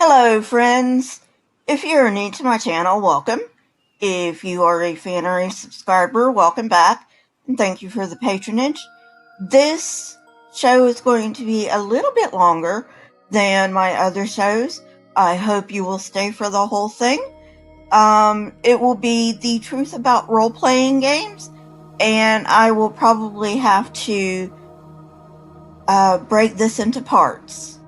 Hello friends! If you're new to my channel, welcome. If you are a fan or a subscriber, welcome back, and thank you for the patronage. This show is going to be a little bit longer than my other shows. I hope you will stay for the whole thing. It will be the truth about role-playing games, and I will probably have to break this into parts.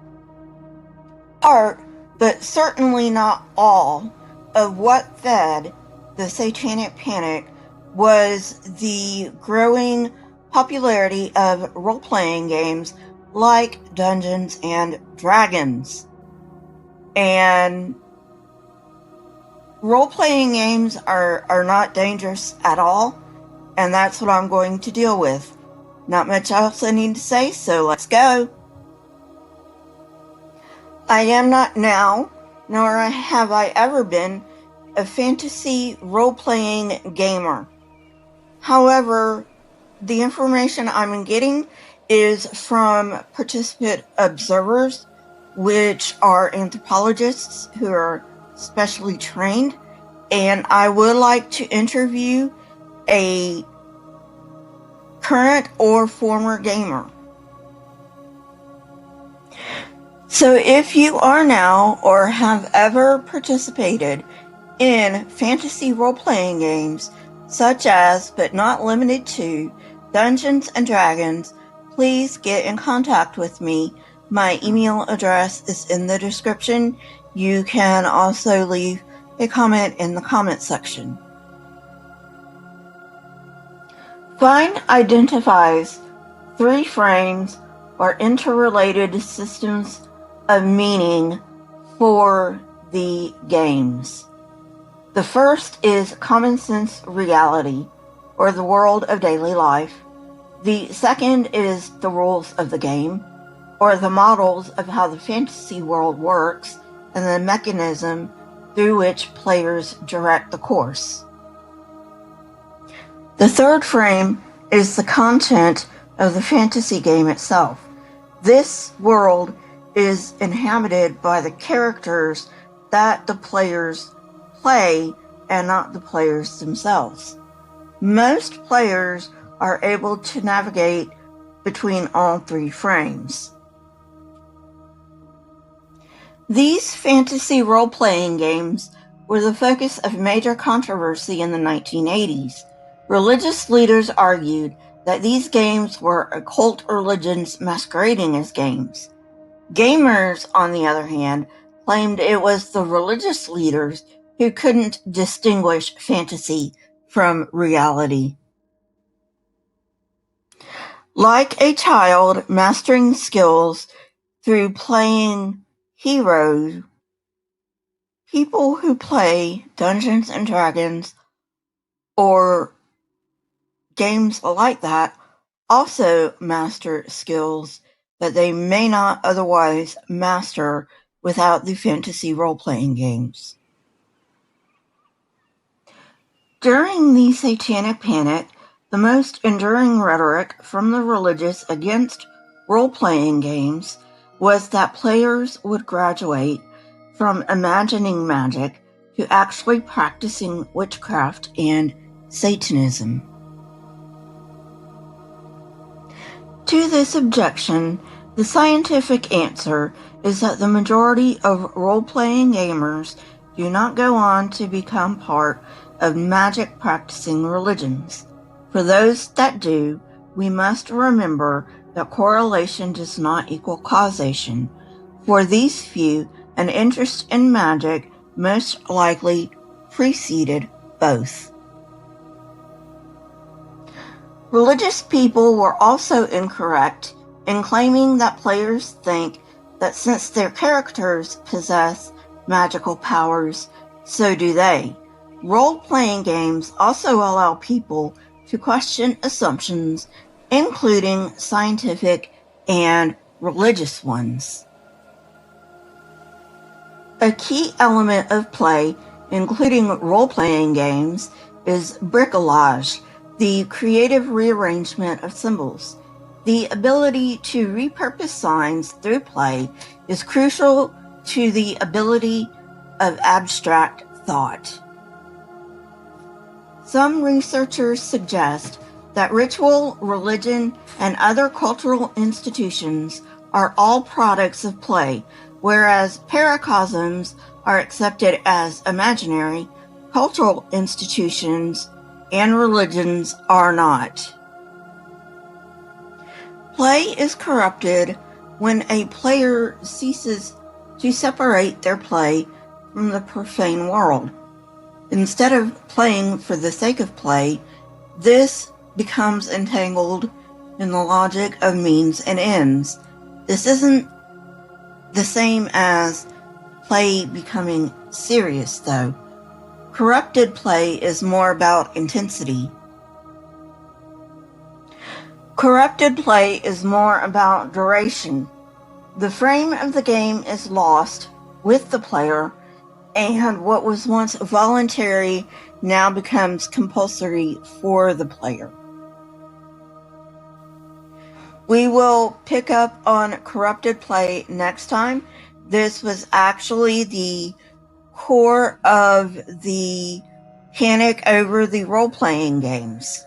But certainly not all, of what fed the Satanic Panic was the growing popularity of role-playing games like Dungeons and Dragons. And role-playing games are not dangerous at all, and that's what I'm going to deal with. Not much else I need to say, so let's go. I am not now, nor have I ever been, a fantasy role-playing gamer. However, the information I'm getting is from participant observers, which are anthropologists who are specially trained, and I would like to interview a current or former gamer. So if you are now or have ever participated in fantasy role-playing games, such as, but not limited to, Dungeons and Dragons, please get in contact with me. My email address is in the description. You can also leave a comment in the comment section. Fine identifies 3 frames or interrelated systems of meaning for the games. The first is common sense reality, or the world of daily life. The second is the rules of the game, or the models of how the fantasy world works and the mechanism through which players direct the course. The third frame is the content of the fantasy game itself. This world is inhabited by the characters that the players play and not the players themselves. Most players are able to navigate between all 3 frames. These fantasy role-playing games were the focus of major controversy in the 1980s. Religious leaders argued that these games were occult religions masquerading as games. Gamers, on the other hand, claimed it was the religious leaders who couldn't distinguish fantasy from reality. Like a child mastering skills through playing heroes, people who play Dungeons and Dragons or games like that also master skills that they may not otherwise master without the fantasy role-playing games. During the Satanic Panic, the most enduring rhetoric from the religious against role-playing games was that players would graduate from imagining magic to actually practicing witchcraft and Satanism. To this objection, the scientific answer is that the majority of role-playing gamers do not go on to become part of magic-practicing religions. For those that do, we must remember that correlation does not equal causation. For these few, an interest in magic most likely preceded both. Religious people were also incorrect in claiming that players think that since their characters possess magical powers, so do they. Role-playing games also allow people to question assumptions, including scientific and religious ones. A key element of play, including role-playing games, is bricolage, the creative rearrangement of symbols. The ability to repurpose signs through play is crucial to the ability of abstract thought. Some researchers suggest that ritual, religion, and other cultural institutions are all products of play, whereas paracosms are accepted as imaginary, cultural institutions and religions are not. Play is corrupted when a player ceases to separate their play from the profane world. Instead of playing for the sake of play, this becomes entangled in the logic of means and ends. This isn't the same as play becoming serious, though. Corrupted play is more about intensity. Corrupted play is more about duration. The frame of the game is lost with the player, and what was once voluntary now becomes compulsory for the player. We will pick up on corrupted play next time. This was actually the core of the panic over the role-playing games.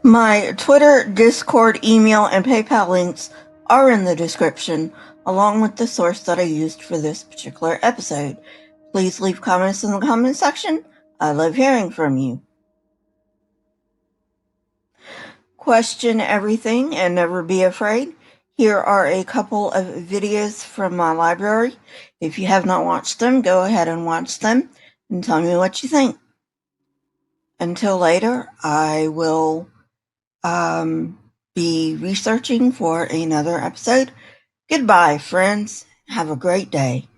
My Twitter, Discord, email, and PayPal links are in the description, along with the source that I used for this particular episode. Please leave comments in the comment section. I love hearing from you. Question everything and never be afraid. Here are a couple of videos from my library. If you have not watched them, go ahead and watch them and tell me what you think. Until later, I will be researching for another episode. Goodbye, friends. Have a great day.